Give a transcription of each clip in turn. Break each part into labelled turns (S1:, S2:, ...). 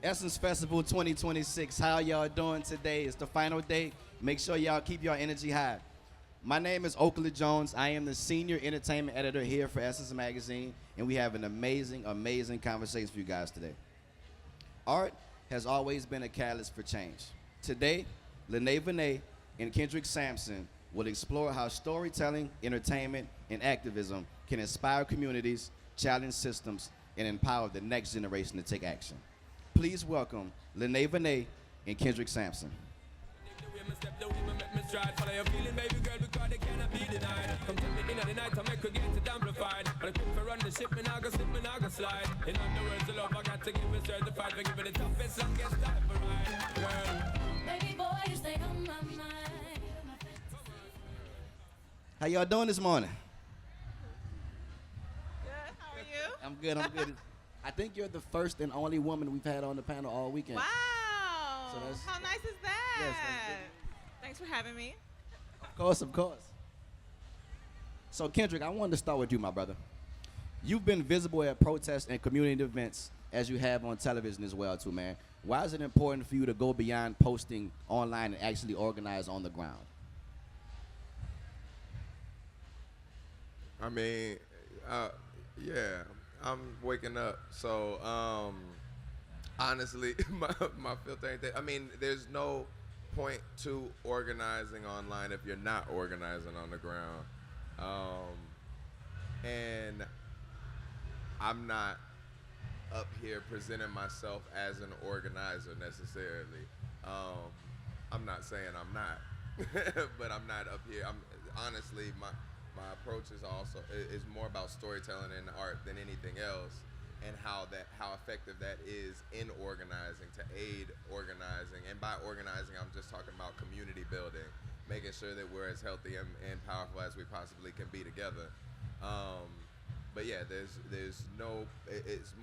S1: Essence Festival 2026. How y'all doing today? It's the final day. Make sure y'all keep your energy high. My name is Oakley Jones. I am the senior entertainment editor here for Essence Magazine, and we have an amazing, amazing conversation for you guys today. Art has always been a catalyst for change. Today, Lene Vinay and Kendrick Sampson will explore how storytelling, entertainment, and activism can inspire communities, challenge systems, and empower the next generation to take action. Please welcome Lene Vinay and Kendrick Sampson. How y'all doing this morning?
S2: Good. How are you?
S1: I'm good, I'm good. I think you're the first and only woman we've had on the panel all weekend.
S2: Wow.
S1: So that's-
S2: How nice is that?
S1: Yes, that's good.
S2: Thanks for having me.
S1: Of course, of course. So Kendrick, I wanted to start with you, my brother. You've been visible at protests and community events as you have on television as well too, man. Why is it important for you to go beyond posting online and actually organize on the ground?
S3: I mean, yeah, I'm waking up. So, honestly, my filter ain't that. I mean, there's no point to organizing online if you're not organizing on the ground. And I'm not up here presenting myself as an organizer necessarily. I'm not saying I'm not, but I'm not up here. I'm honestly my approach is more about storytelling and art than anything else, and how effective that is in organizing to aid organizing. And by organizing, I'm just talking about community building, making sure that we're as healthy and powerful as we possibly can be together. But yeah, there's no. It's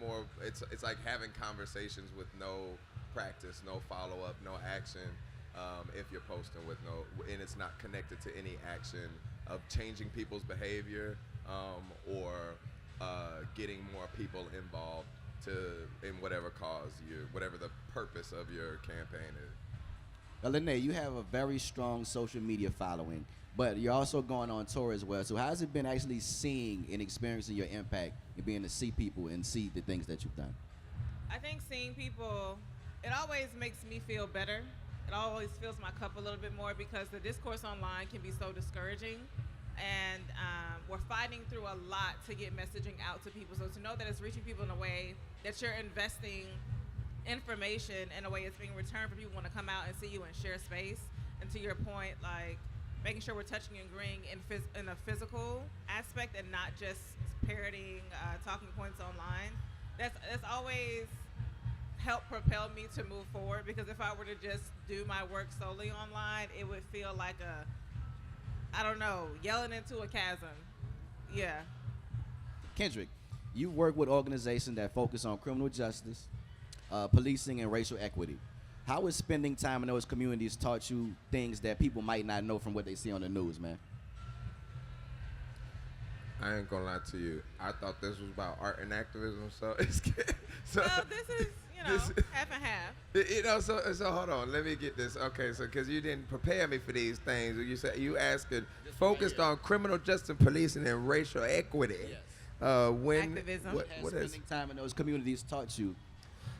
S3: like having conversations with no practice, no follow up, no action. If you're posting with and it's not connected to any action of changing people's behavior, or getting more people involved in whatever cause whatever the purpose of your campaign is.
S1: Now, Lene, you have a very strong social media following, but you're also going on tour as well. So how's it been actually seeing and experiencing your impact and being to see people and see the things that you've done?
S2: I think seeing people, it always makes me feel better. It always fills my cup a little bit more because the discourse online can be so discouraging. And we're fighting through a lot to get messaging out to people. So to know that it's reaching people in a way that you're investing information in a way it's being returned for people who want to come out and see you and share space. And to your point, like making sure we're touching and agreeing in a physical aspect and not just parroting talking points online. That's always helped propel me to move forward, because if I were to just do my work solely online, it would feel like I don't know, yelling into a chasm. Yeah.
S1: Kendrick, you work with organizations that focus on criminal justice, policing, and racial equity. How has spending time in those communities taught you things that people might not know from what they see on the news, man?
S3: I ain't gonna lie to you. I thought this was about art and activism, so
S2: Well, this is, half and half.
S3: So hold on. Let me get this. Okay, so because you didn't prepare me for these things, you said you asked focused on criminal justice, policing, and racial equity.
S1: Yes.
S2: Activism.
S1: What has spending time in those communities taught you?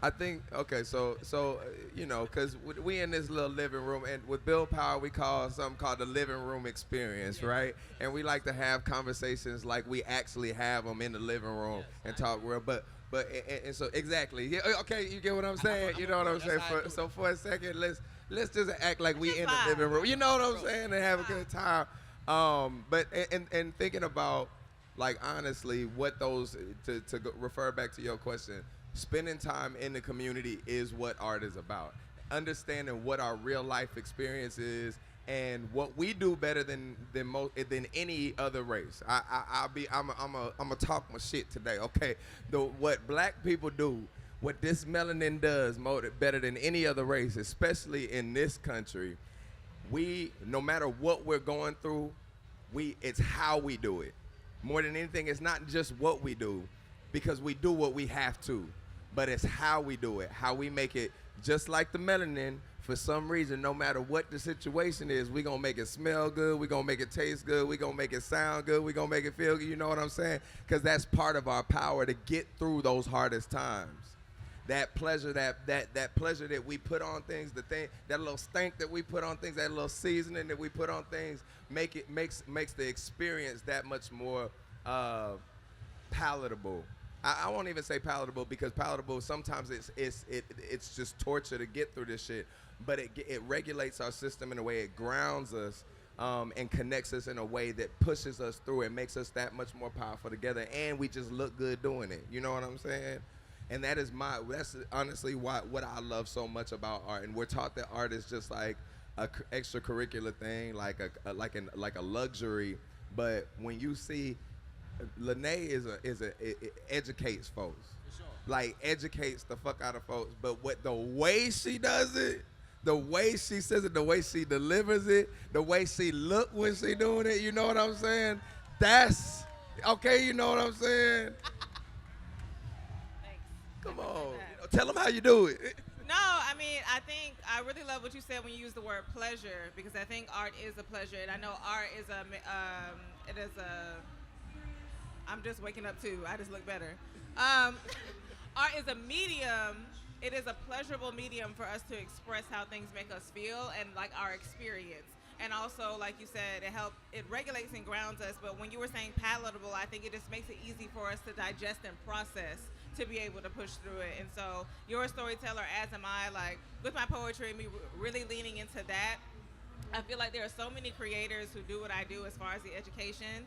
S3: I think, okay, so because we in this little living room, and with Bill Power, we call something called the living room experience, right? And we like to have conversations like we actually have them in the living room and talk real, but so exactly, yeah, okay, you get what I'm saying? You know what I'm saying? So for a second, let's just act like we in the living room. You know what I'm saying? And have a good time. But and thinking about, like, honestly, what those to refer back to your question. Spending time in the community is what art is about. Understanding what our real life experience is and what we do better than any other race. I'm a talk my shit today. Okay, what black people do, what this melanin does better than any other race, especially in this country. We, no matter what we're going through, it's how we do it. More than anything, it's not just what we do, because we do what we have to. but it's how we do it, how we make it. Just like the melanin, for some reason, no matter what the situation is, we gonna make it smell good, we gonna make it taste good, we gonna make it sound good, we gonna make it feel good, you know what I'm saying? Because that's part of our power to get through those hardest times. That pleasure, that pleasure that we put on things, that little stank that we put on things, that little seasoning that we put on things, makes the experience that much more palatable. I won't even say palatable, because palatable sometimes it's just torture to get through this shit. But it regulates our system in a way, it grounds us and connects us in a way that pushes us through and makes us that much more powerful together, and we just look good doing it. You know what I'm saying? And that's honestly what I love so much about art. And we're taught that art is just like a extracurricular thing, like a luxury. But when you see, Lene it educates folks, sure. Like educates the fuck out of folks. But the way she does it, the way she says it, the way she delivers it, the way she look when she doing it, you know what I'm saying? That's okay. You know what I'm saying? Come on, tell them how you do it.
S2: No, I mean, I think I really love what you said when you use the word pleasure, because I think art is a pleasure, and I know art is I'm just waking up too. I just look better. Art is a medium. It is a pleasurable medium for us to express how things make us feel and like our experience. And also, like you said, it regulates and grounds us. But when you were saying palatable, I think it just makes it easy for us to digest and process, to be able to push through it. And so you're a storyteller, as am I. Like with my poetry, me really leaning into that. I feel like there are so many creators who do what I do as far as the education,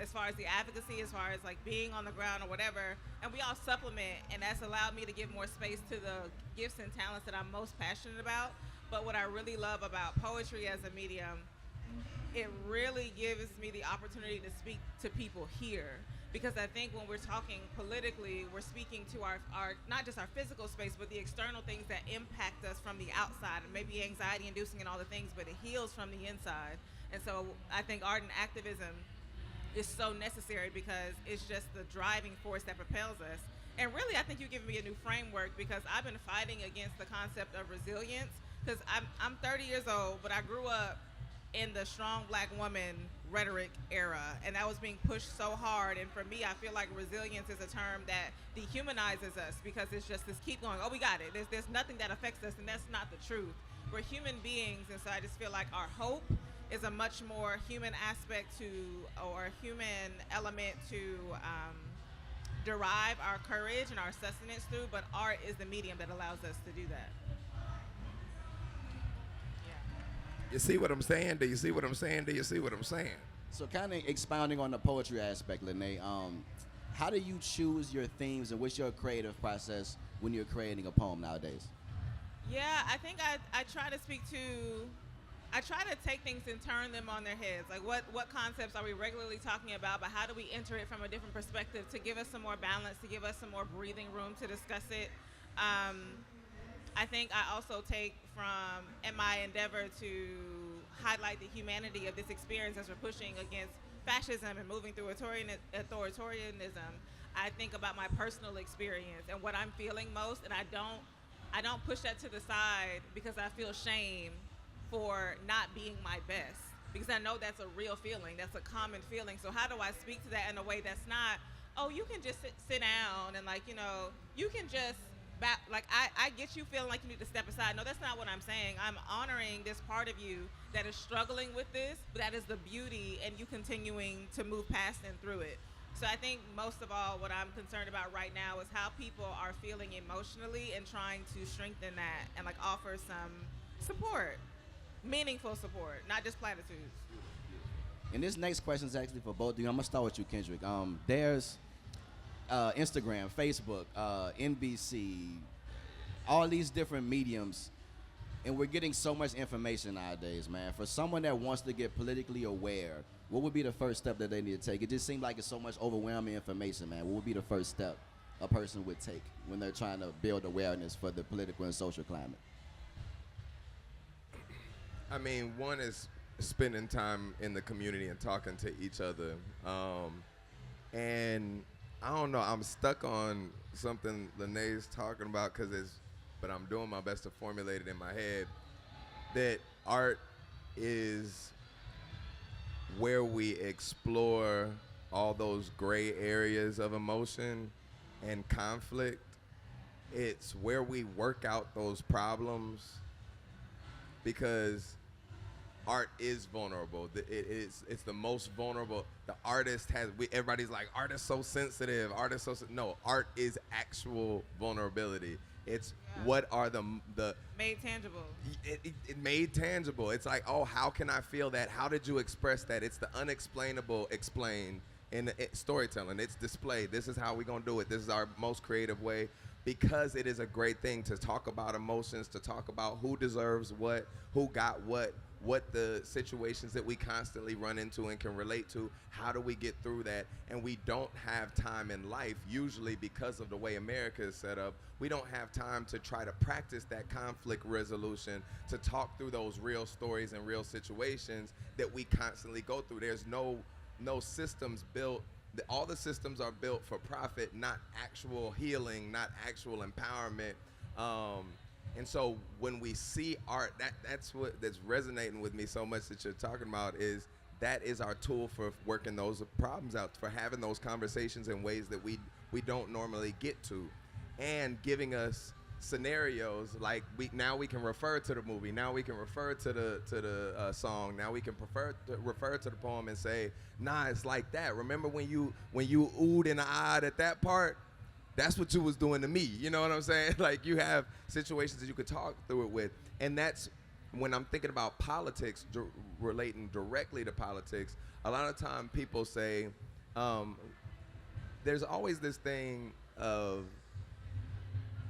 S2: as far as the advocacy, as far as like being on the ground or whatever, and we all supplement, and that's allowed me to give more space to the gifts and talents that I'm most passionate about. But what I really love about poetry as a medium, it really gives me the opportunity to speak to people here. Because I think when we're talking politically, we're speaking to our not just our physical space, but the external things that impact us from the outside, and maybe anxiety inducing and all the things, but it heals from the inside. And so I think art and activism is so necessary, because it's just the driving force that propels us. And really, I think you've given me a new framework, because I've been fighting against the concept of resilience, because I'm 30 years old, but I grew up in the strong black woman rhetoric era, and that was being pushed so hard. And for me, I feel like resilience is a term that dehumanizes us, because it's just this keep going, oh, we got it. There's nothing that affects us, and that's not the truth. We're human beings, and so I just feel like our hope is a much more human aspect or a human element to derive our courage and our sustenance through, but art is the medium that allows us to do that.
S3: You see what I'm saying? Do you see what I'm saying? Do you see what I'm saying?
S1: So kind of expounding on the poetry aspect, Lene, how do you choose your themes, and what's your creative process when you're creating a poem nowadays?
S2: Yeah, I think I try to I try to take things and turn them on their heads. Like what concepts are we regularly talking about, but how do we enter it from a different perspective to give us some more balance, to give us some more breathing room to discuss it. I think I also take from, in my endeavor to highlight the humanity of this experience as we're pushing against fascism and moving through authoritarianism, I think about my personal experience and what I'm feeling most, and I don't push that to the side because I feel shame for not being my best, because I know that's a real feeling, that's a common feeling. So how do I speak to that in a way that's not, oh, you can just sit down and you can just I get you feeling like you need to step aside. No, that's not what I'm saying. I'm honoring this part of you that is struggling with this, but that is the beauty, and you continuing to move past and through it. So I think most of all, what I'm concerned about right now is how people are feeling emotionally, and trying to strengthen that and offer some support, meaningful support, not just platitudes.
S1: And this next question is actually for both of you. I'm gonna start with you, Kendrick. There's Instagram, Facebook, NBC, all these different mediums, and we're getting so much information nowadays, man. For someone that wants to get politically aware, what would be the first step that they need to take? It just seems like it's so much overwhelming information, man. What would be the first step a person would take when they're trying to build awareness for the political and social climate?
S3: I mean, one is spending time in the community and talking to each other. And I don't know. I'm stuck on something Lene's talking about but I'm doing my best to formulate it in my head. That art is where we explore all those gray areas of emotion and conflict. It's where we work out those problems because art is vulnerable. It's the most vulnerable. The artist everybody's like, art is so sensitive. No, art is actual vulnerability. It's what are the
S2: made tangible.
S3: It made tangible. It's like, oh, how can I feel that? How did you express that? It's the unexplainable explained in storytelling. It's displayed. This is how we're gonna do it. This is our most creative way, because it is a great thing to talk about emotions, to talk about who deserves what, who got what the situations that we constantly run into and can relate to, how do we get through that? And we don't have time in life, usually because of the way America is set up, we don't have time to try to practice that conflict resolution, to talk through those real stories and real situations that we constantly go through. There's no systems built. All the systems are built for profit, not actual healing, not actual empowerment. And so when we see art, that's resonating with me so much that you're talking about, is that is our tool for working those problems out, for having those conversations in ways that we don't normally get to, and giving us scenarios like now we can refer to the movie, now we can refer to the song, now we can refer to the poem and say, nah, it's like that. Remember when you oohed and ahed at that part? That's what you was doing to me. You know what I'm saying? Like, you have situations that you could talk through it with. And that's when I'm thinking about politics, relating directly to politics. A lot of time people say, there's always this thing of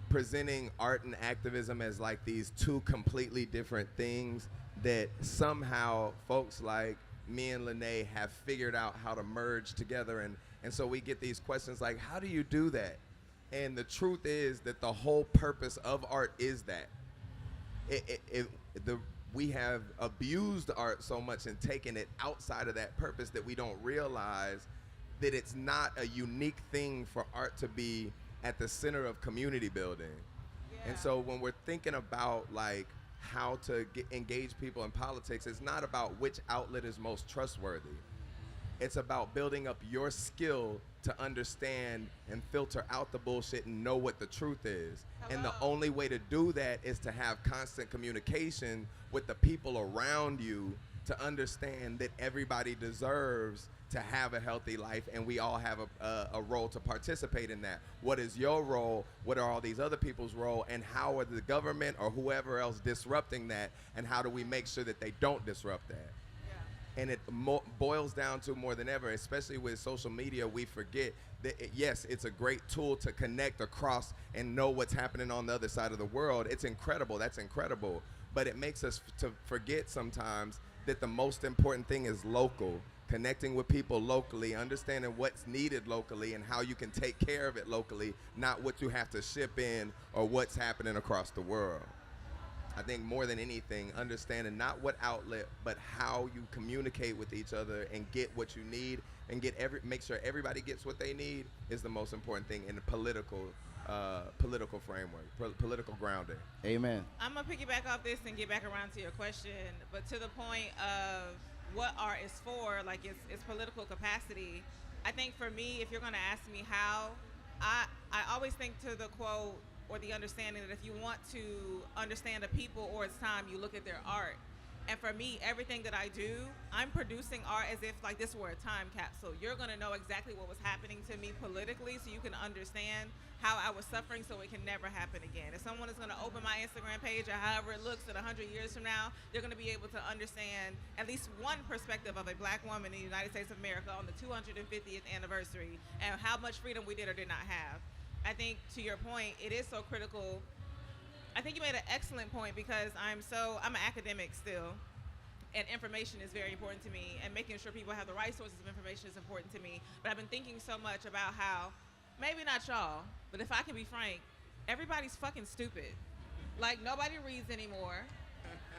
S3: presenting art and activism as like these two completely different things that somehow folks like me and Lene have figured out how to merge together. And so we get these questions like, how do you do that? And the truth is that the whole purpose of art is that. We have abused art so much and taken it outside of that purpose that we don't realize that it's not a unique thing for art to be at the center of community building. Yeah. And so when we're thinking about like how to engage people in politics, it's not about which outlet is most trustworthy. It's about building up your skill to understand and filter out the bullshit and know what the truth is. Hello. And the only way to do that is to have constant communication with the people around you to understand that everybody deserves to have a healthy life, and we all have a role to participate in that. What is your role? What are all these other people's role? And how are the government or whoever else disrupting that? And how do we make sure that they don't disrupt that? And it boils down to, more than ever, especially with social media, we forget that, yes, it's a great tool to connect across and know what's happening on the other side of the world. It's incredible. That's incredible. But it makes us to forget sometimes that the most important thing is local, connecting with people locally, understanding what's needed locally and how you can take care of it locally, not what you have to ship in or what's happening across the world. I think more than anything, understanding not what outlet, but how you communicate with each other and get what you need and make sure everybody gets what they need is the most important thing in the political framework, political grounding.
S1: Amen.
S2: I'm gonna piggyback off this and get back around to your question, but to the point of what art is for, like its political capacity. I think for me, if you're gonna ask me how, I always think to the quote or the understanding that if you want to understand a people or its time, you look at their art. And for me, everything that I do, I'm producing art as if like this were a time capsule. You're gonna know exactly what was happening to me politically, so you can understand how I was suffering, so it can never happen again. If someone is gonna open my Instagram page or however it looks at 100 years from now, they're gonna be able to understand at least one perspective of a black woman in the United States of America on the 250th anniversary and how much freedom we did or did not have. I think, to your point, it is so critical. I think you made an excellent point, because I'm an academic still, and information is very important to me, and making sure people have the right sources of information is important to me. But I've been thinking so much about how, maybe not y'all, but if I can be frank, everybody's fucking stupid. Like, nobody reads anymore.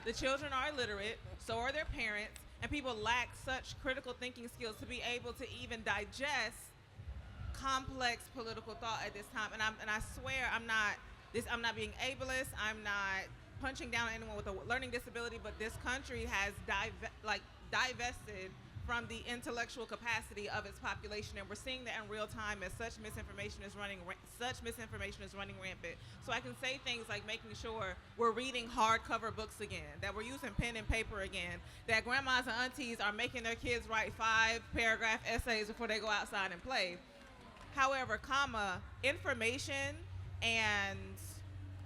S2: The children are illiterate, so are their parents, and people lack such critical thinking skills to be able to even digest complex political thought at this time. And I swear I'm not being ableist. I'm not punching down on anyone with a learning disability. But this country has divested from the intellectual capacity of its population, and we're seeing that in real time as such misinformation is running rampant. So I can say things like making sure we're reading hardcover books again, that we're using pen and paper again, that grandmas and aunties are making their kids write 5-paragraph essays before they go outside and play. However, information and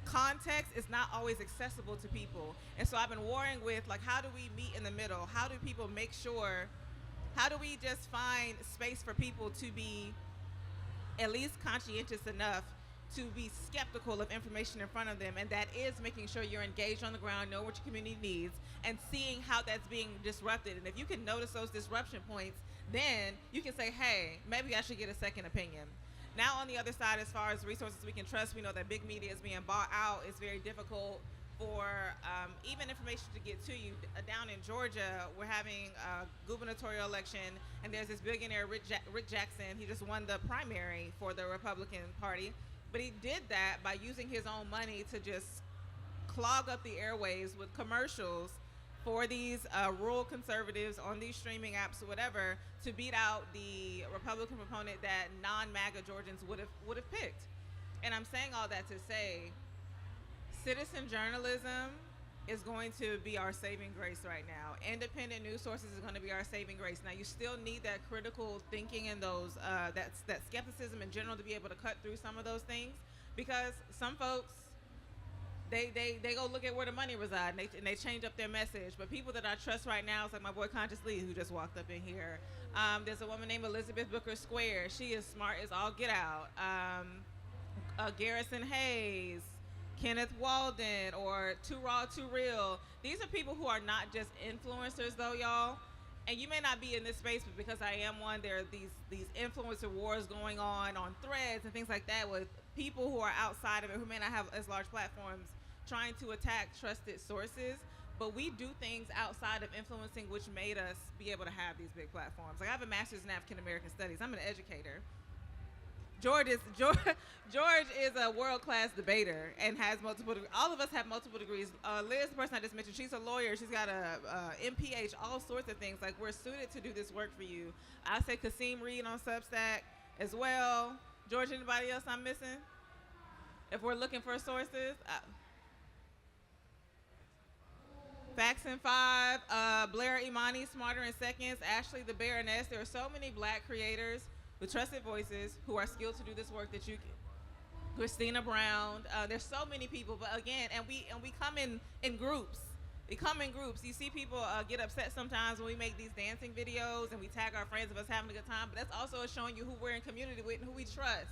S2: context is not always accessible to people. And so I've been warring with, like, how do we meet in the middle? How do people make sure, how do we just find space for people to be at least conscientious enough to be skeptical of information in front of them? And that is making sure you're engaged on the ground, know what your community needs, and seeing how that's being disrupted. And if you can notice those disruption points, then you can say, hey, maybe I should get a second opinion. Now, on the other side, as far as resources we can trust, we know that big media is being bought out. It's very difficult for even information to get to you. Down in Georgia, we're having a gubernatorial election, and there's this billionaire, Rick Jackson. He just won the primary for the Republican Party, but he did that by using his own money to just clog up the airwaves with commercials for these rural conservatives on these streaming apps or whatever, to beat out the Republican proponent that non-MAGA Georgians would have picked. And I'm saying all that to say, citizen journalism is going to be our saving grace right now. Independent news sources is going to be our saving grace. Now, you still need that critical thinking and those that skepticism in general to be able to cut through some of those things, because some folks, they go look at where the money resides, and they change up their message. But people that I trust right now is like my boy Conscious Lee, who just walked up in here. There's a woman named Elizabeth Booker Square. She is smart as all get out. Garrison Hayes, Kenneth Walden, or Too Raw, Too Real. These are people who are not just influencers, though, y'all. And you may not be in this space, but because I am one, there are these influencer wars going on Threads and things like that, with people who are outside of it, who may not have as large platforms, trying to attack trusted sources. But we do things outside of influencing, which made us be able to have these big platforms. Like, I have a master's in African American studies. I'm an educator. George is a world-class debater and has multiple degrees. All of us have multiple degrees. Liz, the person I just mentioned, she's a lawyer. She's got a MPH, all sorts of things. Like, we're suited to do this work for you. I say Kasim Reed on Substack as well. George, anybody else I'm missing? If we're looking for sources. Facts in 5, Blair Imani, Smarter in Seconds, Ashley the Baroness. There are so many black creators with trusted voices who are skilled to do this work that you can. Christina Brown. There's so many people, but again, and we come in groups. We come in groups. You see people get upset sometimes when we make these dancing videos and we tag our friends of us having a good time, but that's also showing you who we're in community with and who we trust.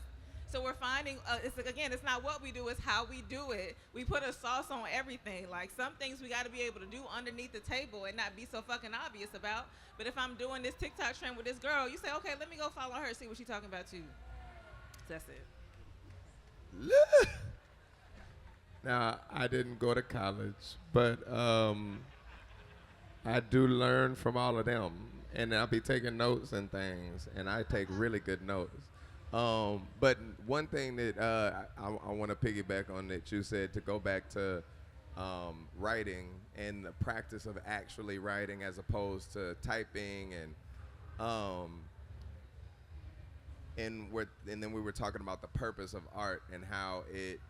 S2: So we're finding, it's not what we do, it's how we do it. We put a sauce on everything. Like, some things we got to be able to do underneath the table and not be so fucking obvious about. But if I'm doing this TikTok trend with this girl, you say, okay, let me go follow her, see what she's talking about too. That's it.
S3: Now, I didn't go to college, but I do learn from all of them. And I'll be taking notes and things, and I take really good notes. But one thing that I want to piggyback on that you said, to go back to writing and the practice of actually writing as opposed to typing, and then we were talking about the purpose of art and how it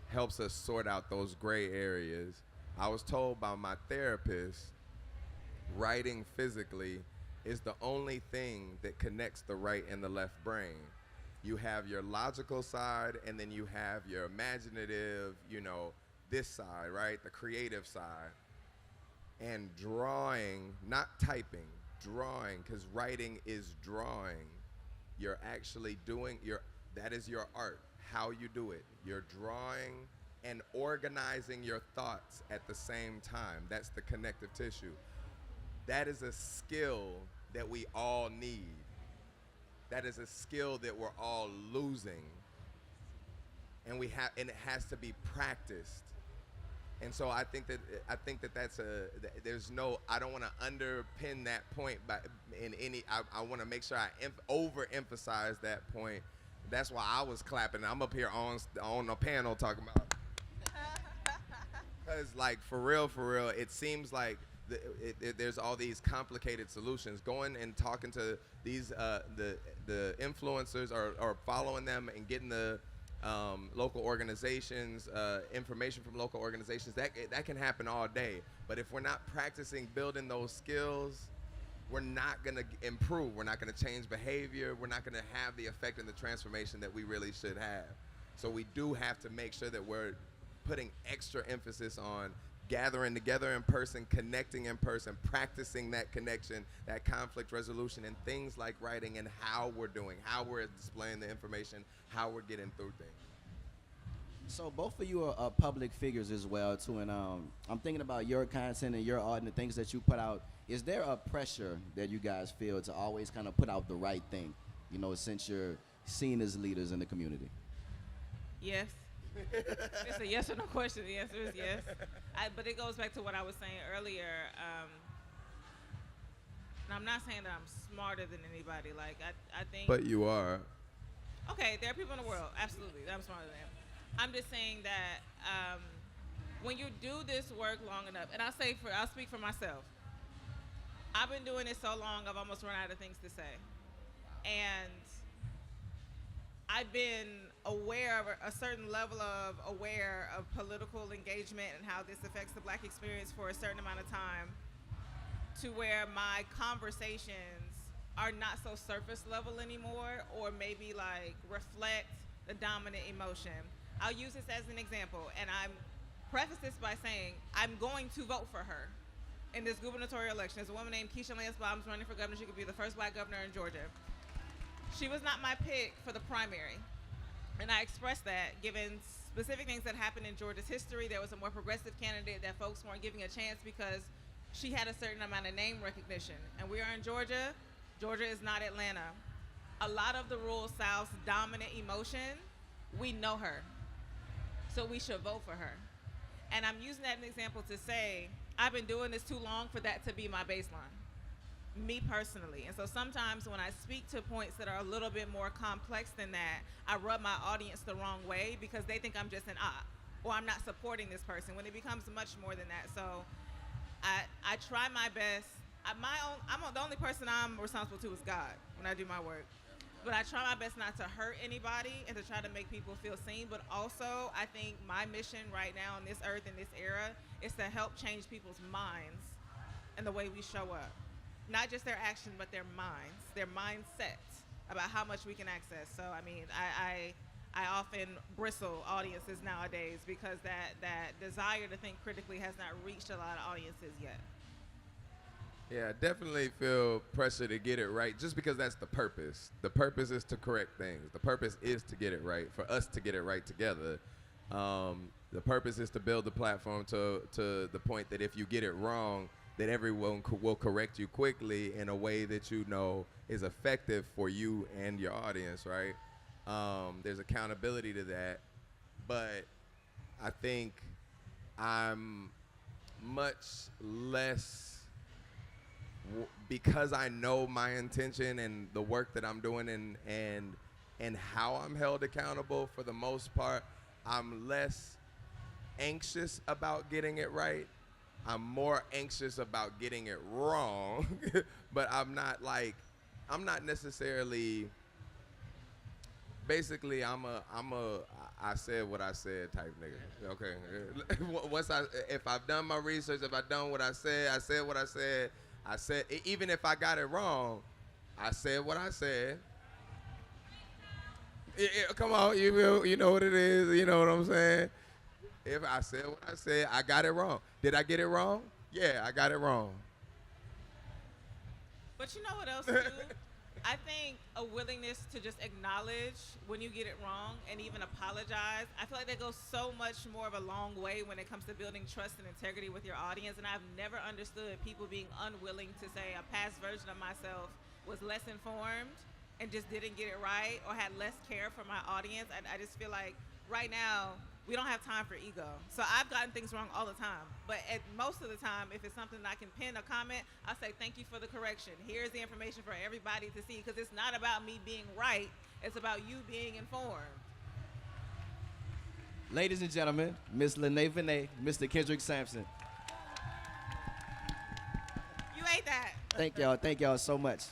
S3: helps us sort out those gray areas. I was told by my therapist, writing physically is the only thing that connects the right and the left brain. You have your logical side, and then you have your imaginative, this side, right? The creative side. And drawing, not typing, drawing, because writing is drawing. You're actually doing that is your art, how you do it. You're drawing and organizing your thoughts at the same time. That's the connective tissue. That is a skill that we all need. That is a skill that we're all losing. And it has to be practiced. And so I think that that's there's no, I don't want to underpin that point by in any, I want to make sure I overemphasize that point. That's why I was clapping. I'm up here on a panel talking about, because like for real, it seems like there's all these complicated solutions. Going and talking to these the influencers, or following them and getting the local organizations, information from local organizations, that can happen all day. But if we're not practicing building those skills, we're not going to improve. We're not going to change behavior. We're not going to have the effect and the transformation that we really should have. So we do have to make sure that we're putting extra emphasis on gathering together in person, connecting in person, practicing that connection, that conflict resolution, and things like writing, and how we're displaying the information, how we're getting through things.
S1: So both of you are public figures as well too, and I'm thinking about your content and your art and the things that you put out. Is there a pressure that you guys feel to always kind of put out the right thing, you know, since you're seen as leaders in the community?
S2: Yes. It's a yes or no question. The answer is yes. But it goes back to what I was saying earlier. And I'm not saying that I'm smarter than anybody. Like, I think.
S3: But you are.
S2: Okay, there are people in the world, absolutely, that I'm smarter than them. I'm just saying that when you do this work long enough, and I'll speak for myself. I've been doing this so long, I've almost run out of things to say. And I've been aware of a certain level of political engagement and how this affects the Black experience for a certain amount of time, to where my conversations are not so surface level anymore, or maybe like reflect the dominant emotion. I'll use this as an example, and I'm preface this by saying I'm going to vote for her in this gubernatorial election. There's a woman named Keisha Lance Bottoms running for governor. She could be the first Black governor in Georgia. She was not my pick for the primary, and I expressed that given specific things that happened in Georgia's history. There was a more progressive candidate that folks weren't giving a chance because she had a certain amount of name recognition. And we are in Georgia. Georgia is not Atlanta. A lot of the rural South's dominant emotion, we know her. So we should vote for her. And I'm using that as an example to say, I've been doing this too long for that to be my baseline, me personally. And so sometimes when I speak to points that are a little bit more complex than that, I rub my audience the wrong way because they think I'm just an op, or I'm not supporting this person, when it becomes much more than that. So I try my best. The only person I'm responsible to is God when I do my work. But I try my best not to hurt anybody and to try to make people feel seen. But also, I think my mission right now on this earth, in this era, is to help change people's minds and the way we show up. Not just their actions, but their minds, their mindsets about how much we can access. So, I mean, I often bristle audiences nowadays because that desire to think critically has not reached a lot of audiences yet.
S3: Yeah, I definitely feel pressure to get it right, just because that's the purpose. The purpose is to correct things. The purpose is to get it right, for us to get it right together. The purpose is to build the platform to the point that if you get it wrong, that everyone will correct you quickly in a way that you know is effective for you and your audience, right? There's accountability to that, but I think I'm much less, because I know my intention and the work that I'm doing and how I'm held accountable. For the most part, I'm less anxious about getting it right. I'm more anxious about getting it wrong. But I'm not necessarily, basically I said what I said type nigga. Okay. If I've done my research, if I've done what I said what I said. I said, even if I got it wrong, I said what I said. Come on, you know what it is. You know what I'm saying? If I said what I said, I got it wrong. Did I get it wrong? Yeah, I got it wrong.
S2: But you know what else, too? I think a willingness to just acknowledge when you get it wrong and even apologize, I feel like that goes so much more of a long way when it comes to building trust and integrity with your audience. And I've never understood people being unwilling to say a past version of myself was less informed and just didn't get it right, or had less care for my audience. I just feel like right now, we don't have time for ego. So I've gotten things wrong all the time. But at most of the time, if it's something that I can pin a comment, I say, thank you for the correction. Here's the information for everybody to see, because it's not about me being right. It's about you being informed.
S1: Ladies and gentlemen, Miss Lene Vinay, Mr. Kendrick Sampson.
S2: You ate that.
S1: Thank y'all so much.